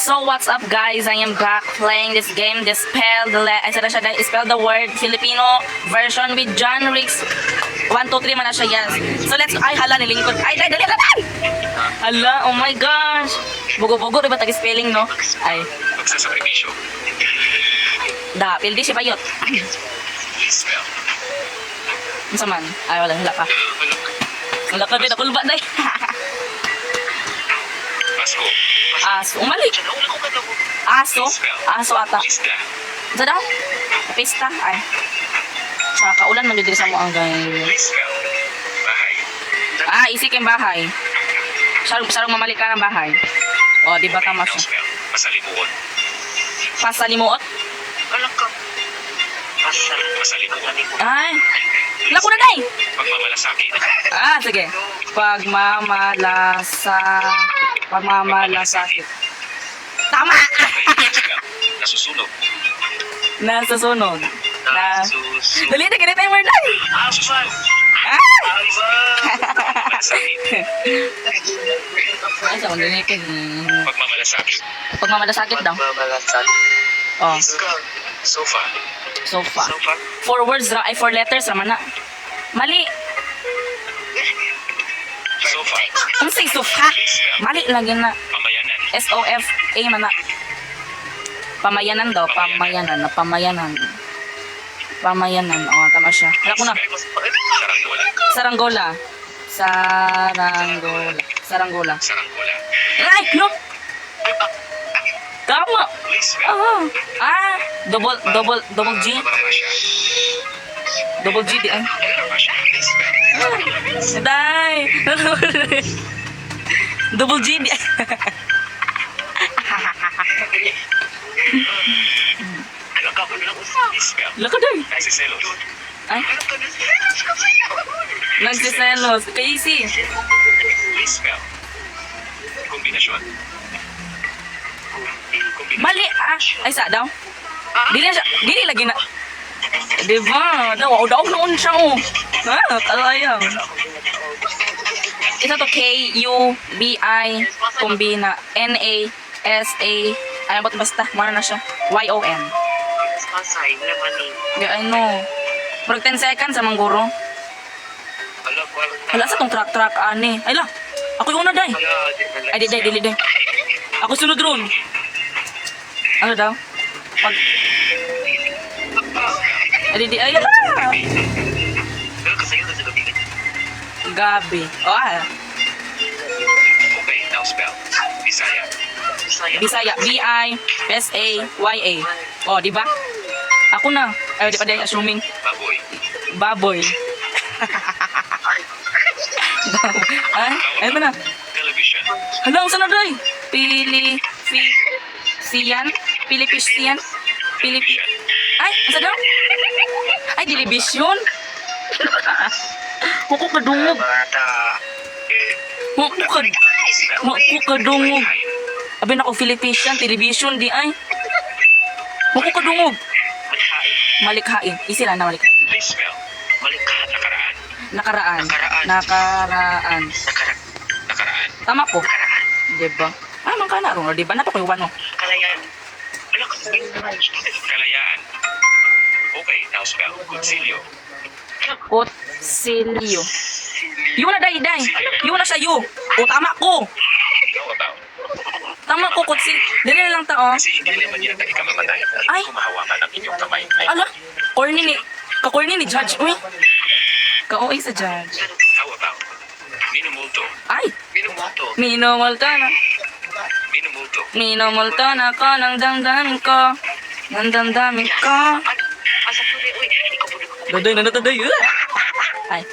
So what's up guys? I am back playing this game. Spell the word Filipino version with John Ricks. 1, 2, 3 man na siya, yes. So let's, ay hala, nilingkod. Ay, dali, dali, dali! Hala, oh my gosh. Bugo-bugo, diba tag-spelling, no? Ay. Magsasakripisyo. Da, pildi si Bayot. Please spell. Masa man? Ay, wala ka. Wala ka din, nakulba na. Pasko. Aso, umali. Aso? Aso ata. Lista. Sa daw? Pista? Ay. Sa kaulan man dito sa mo ang guys. Please spell. Bahay. Ah, isik yung bahay. Sarong mamali ka ng bahay. O, di ba tama siya? Spell. Masalimuot. Pasalimuot? Alam ka. Masalimuot. Ay. Naku na day! Pagmamalasakit. Ah, sige. Pagmamalasakit. Tama! Nasusunog. Nasusunog. Nasusunog. Dali na, ganito yung word day! Nasusunog. Ah! Pagmamalasakit. Ay, sa ulo niya Pagmamalasakit. Pagmamalasakit daw. Oh, Sofa. sofa. 4 words ra, ay 4 letters raman na. Mali. Sofa. Ano say sofa? Mali lagi na. Pamayanan. S-O-F-A man na. Pamayanan daw, pamayanan. Pamayanan. Oh, tama siya. Wala ko na. Saranggola. Saranggola. Saranggola. Ay, no. Tama. Please spell. Ah, double G. Barasya. Double G di ay. Barasya. Please spell. Day. Double G di. Please spell. Laka day. Nagsiselos. Ay, nagsiselos. Kay easy. Please spell. Kombinasyon. Mali ah. Ay sa daw. Dili lagi na. Diba? Daw noon siya oh. Ah, talaga. Isa to K-U-B-I kombina N-A-S-A ay basta mana na siya Y-O-N. Yeah, I know. For 10 seconds sa mangguro. Hala sa tong truck ani. Ay la. Ako yung una day. Ay dili day. Ako sunod ron. Ano daw? Pag ay di ay la. Gabi. Oh ah. Okay, now spell. Bisaya. Bisaya. B-I-S-A-Y-A. Oh, di ba? Ako na. Ay, di pa day assuming. Baboy. Baboy. Ay, eto na. Television. Hala, saan na day? Siyan? Pilipisian? Television. Ay, asa daw? Ay, dilibisyon? Huko kadungog. Huko kadungog. Abi na ko Filipisian, television di ay. Huko kadungog. Malikhain. Isi lang na malikhain. Please spell. Nakaraan. Nakaraan. Nakaraan. Tama ko. Diba? Ah, man ka na ron. Diba? Nato ko yung wano. Kalayaan. Kalayaan. Okay, now spell. Consilio. Kutsilyo. Yun na, day. Yun na siya, yu. O, tama ko. How about? Tama ko, kutsil. Dili na lang tao. Kasi hindi naman yan tayo ka mamatay. Ay. Hindi ko mahawakan ang inyong kamay. Ala, kakorni ni Judge. Uy. Kaoy sa Judge. How about? Minumulto. Ay, Minumulto. minumulto na. Minumulto. Minumulto na ko ng damdamin ko. Ng damdamin ko. Daday na nataday. Ay.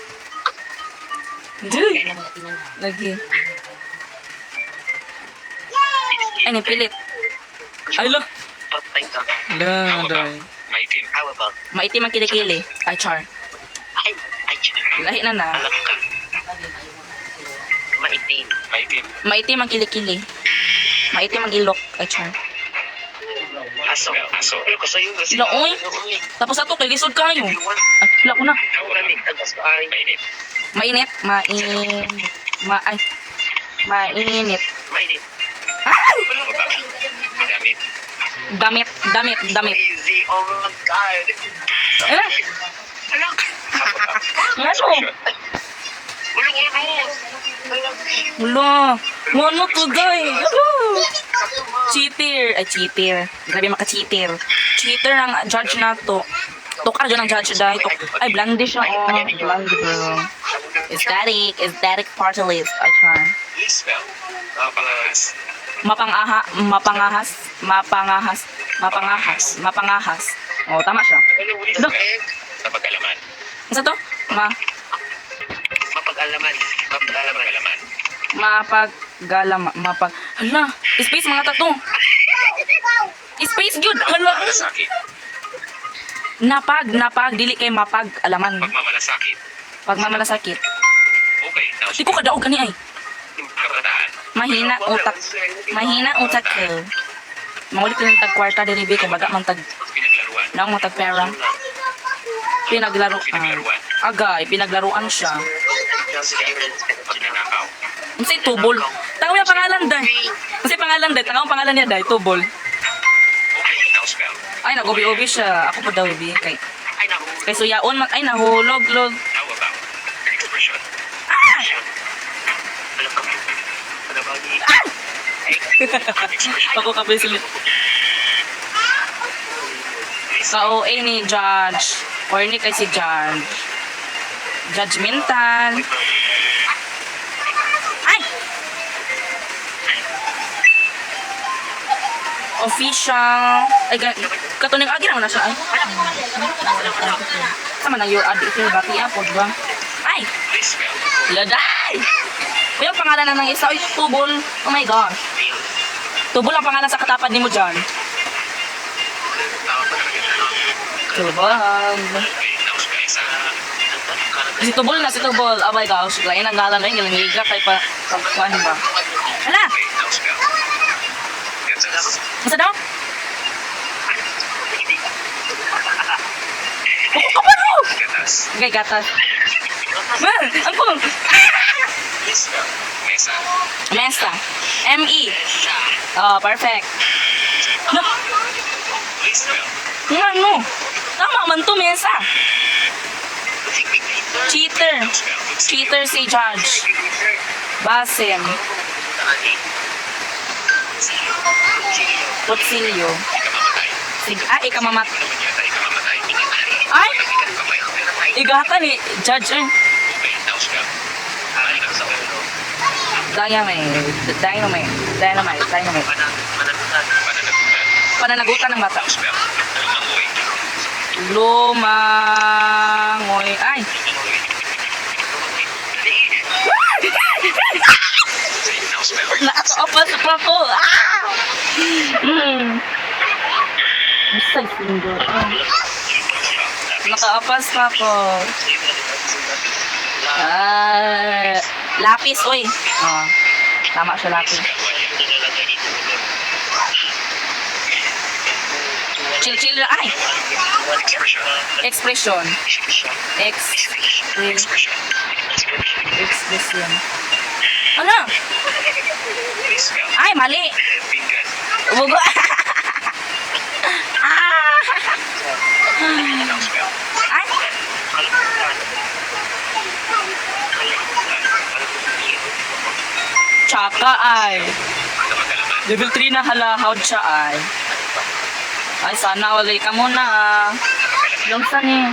Day. Lagi. Ay, nipilit. Ay, lo. Day. Maitim. How about? Maitim ang kilikili. Ay, char. Lahi na na. Maitim. Maitim. Maitim ang kilikili. Maitim ang ilok. Ay, char. Aso. Aso. Sila, oy. Tapos ato, kay lisod kayo. Ay, wala ko na. Mainit. Mainit. Mainit. Mainit. Ay. Mainit. Ay! Damit. Crazy. Oh my God. Ano? Alam. Ano? Wala. Wala. Ano to, guy? Cheater. Ay, cheater. Grabe maka-cheater. Cheater ang judge na to. Tukar dyan ang judge dahil. Ay, blondie siya. Oh, blondie girl. Aesthetic party list. Ay, char. Please spell. Mapangahas. Mapangahas. Oh, tama siya. Ano? Mapag-alaman. Isa to? Mapag-alaman. Hala, space mga tato. Space yun. Hala. Malasakit. Napag, dili kay mapag-alaman. Pagmamalasakit. Pagmamalasakit. Okay, now Di ko kadaog kani ay. Kabataan. Mahina utak ko. Maulit ko ng tag-kwarta diri kay baga man tag Pinaglaruan. naong matag pera. Pinaglaruan. Agay, pinaglaruan siya. Pagnanakaw. Unsay tubol? Tangaw yung pangalan day. Unsay pangalan day? Tangaw ang pangalan niya day, tubol. Okay, now spell. Ay, nagobi-obi siya. Ako pa daw, bi. Kay Ay, suyaon man. Ay, nahulog. How about expression? Ah! alam ka. Ano ba ni? Expression. Ako kapisil. Sa OA ni Judge. Or ni kay si Judge. Judgmental. Ay! Official. Ay, katuning agi naman na siya. Ay. Sama na your ad ito. Bati apod ba? Ay! Please spell. Laday! Yung pangalan na ng isa. Ay, tubol. Oh my gosh. Tubol ang pangalan sa katapad ni mo dyan. Tubol. Okay, now spell isa. Si Tubol na, si Tubol. Oh my gosh. Lain ang ngalan rin. Gilang higa kay pa. Pagkuhan ba? Hala! Okay, now spell. Gatas. Isa daw? Ako no! Gatas. Okay, gatas. Man, ang po. Please spell. Mesa. Mesa. M-E. Oh, perfect. No, Please spell. ano? Tama man to, Mesa. Cheater. Now spell. Cheater si Judge. Basim. Kutsilyo. Ikamamatay. Ikamamat. Ano naman yata ikamamatay? Ay! Kamay. Igata ni Judge. Okay, now spell. Balik sa ulo. Dynamite. Pananagutan. Pananagutan ng bata. Now spell. Lumangoy. Lumangoy. Ay! Okay, now spell. Nakaka-opas pa po. Basta finger. Nakaapas pa po. Lapis, oy. Oh, tama siya, lapis. Chill lang. Ay! Expression. Expression. Expression. Expression. Ano? Please spell. Ay, mali. Pinggan. Bugo. Now spell. Ay! Tsaka ay. Kapag-alaman. Level 3 na halahawd siya ay. Ay, sana walay ka muna. Yung sa ni.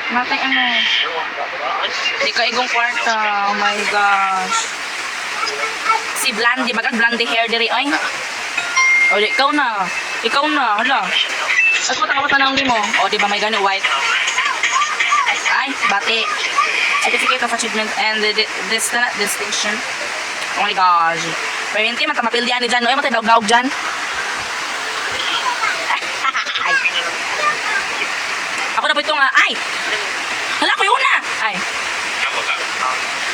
Matay ano. Di ka igong kwarta. Oh my gosh. Si Blandy. Bagag Blandy hair diri ay. O, ikaw na. Hala. At mo takaw tanang mo. O, di ba may gani white? Ay, bati. Certificate of Achievement and the distinction. Oh my gosh. Pero hindi man mapildihan ni dyan. Ay, matay daog-daog dyan. Ay. Ako na po ito nga. Ay! Hala, ako yung una! Ay. How about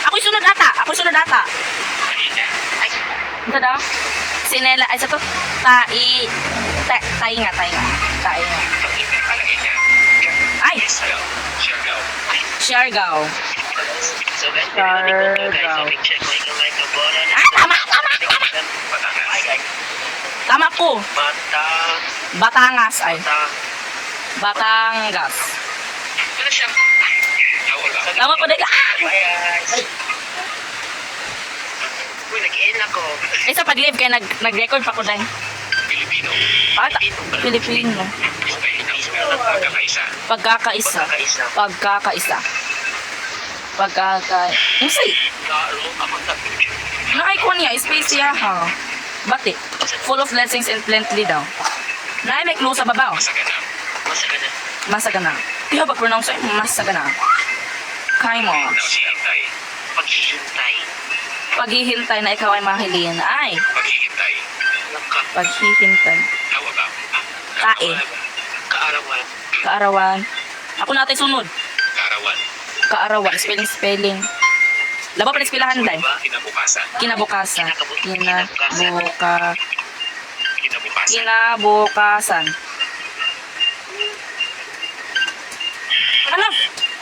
Ako yung sunod ata. kanina? Ito daw? Sinela. Ay, sa to. Tai nga. Palagay niya. Ay! Spell. Siargao. Siargao. Mata. Ah, tama! Tama ko! Mata. Batangas ay. Tang. Batangas. Ano siya? How about Tama pa dahil. Ay. Uy, nag-in ako. Isa pag-live kaya nag-record pa ko dahil. Filipino? Filipino. Okay, now spell pagkakaisa. Pagkakaisa. Pagkakaisa. Yung say, Laro ako sa na-icon niya, space niya, ha? Bati. Full of blessings and plenty daw. May clue sa babaw. Masagana. Masagana. Masagana. Di ba pronounce ay masagana? Kay mo. Okay, now si Hintay. Paghihintay. Paghihintay na ikaw ay mahilin. Ay, Paghihintay. Naka. paghihintay. How about Kae. Kaarawan. Kaarawan. Ako natin sunod. Karawan? Kaarawan. Spelling. Laba pa na espilahan dahil. Kinabukasan. Kinabukasan. Kinabukasan. Kinabukasan. Ano?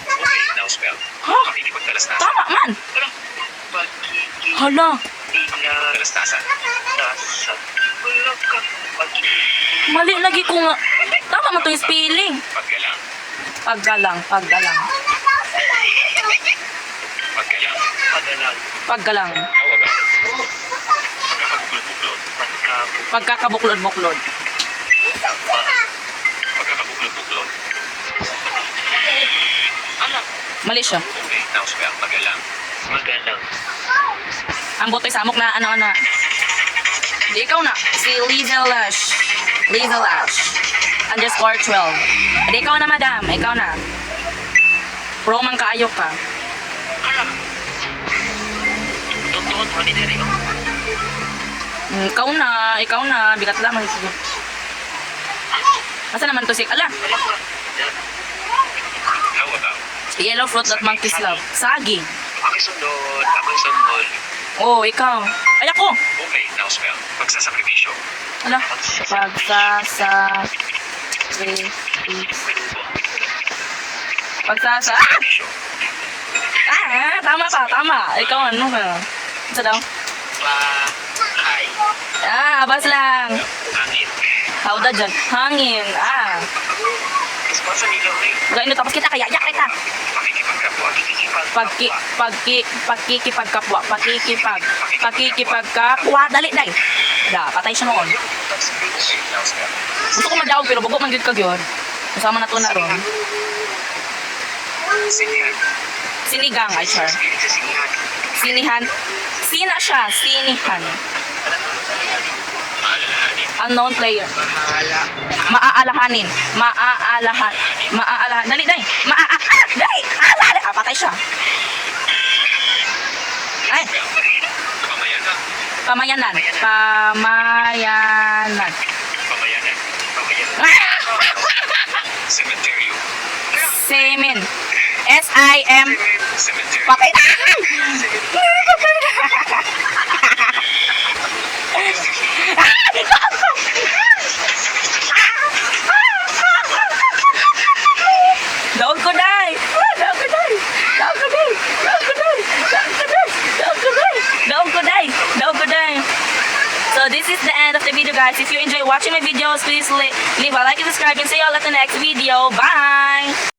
Okay, now spell. Ha? Pakikipagtalastasan. Tama man. Ano? Pagkikita. Hala. Talastasan. Wala ka. Pagkikita. Mali lagi ko nga. Tama man to yung spelling. Paggalang. Paggalang. Paggalang. Pagalang. Paggalang. How about pagkakabuklod-buklod? Pagkakabuklod-buklod. Pagkakabuklod-buklod. Ano? Mali siya. Okay, now spell. Magalang. Magalang. Ang boto'y samok na ano. Di ikaw na. Si Lizel Ash. Underscore 12. Di ikaw na, madam. Ikaw na. Pro man kaayok ka. Ano? Totoo mo ni Derek. Ikaw na. Bigat lamang. Sige. Asa naman to si... Ala! Wala ka. How about Yellow fruit that monkeys love. Saging. Ako'y sundol. Ako'y sundol. Oh, ikaw. Ay, ako! okay, now spell. Pagsasakripisyo. Ala. Pagsasa... Tama pa, tama. Ikaw ano ka? Isa daw? Bahay. Abas lang. Hangin. Hauda dyan. Hangin. Gusto ko sa nilo rin. Gano'n tapos kita kaya yak kita. Pakikipagkapwa. Pakikipagkapwa. Dali, dali. Patay siya noon. Okay, now spell. Gusto ko madawag pero bago man gid ka gyud. Kasama na to na ron. Sinihan. Sinigang ay char. Spirit sa sinihan. Sinihan. Sina siya, sinihan. Maalalahanin. Unknown player. Bahala. Maaalahanin. Maaalahan. Dali, dali. Dali. Dali. Patay siya. Ay, Pamayanan. pamayanan. Pamayanan. Cemetery. Semen. S-I-M. Cemetery. Patay na. Daog ko, day. So this is the end of the video, guys. If you enjoy watching my videos, please leave a like and subscribe and see you all at the next video. Bye!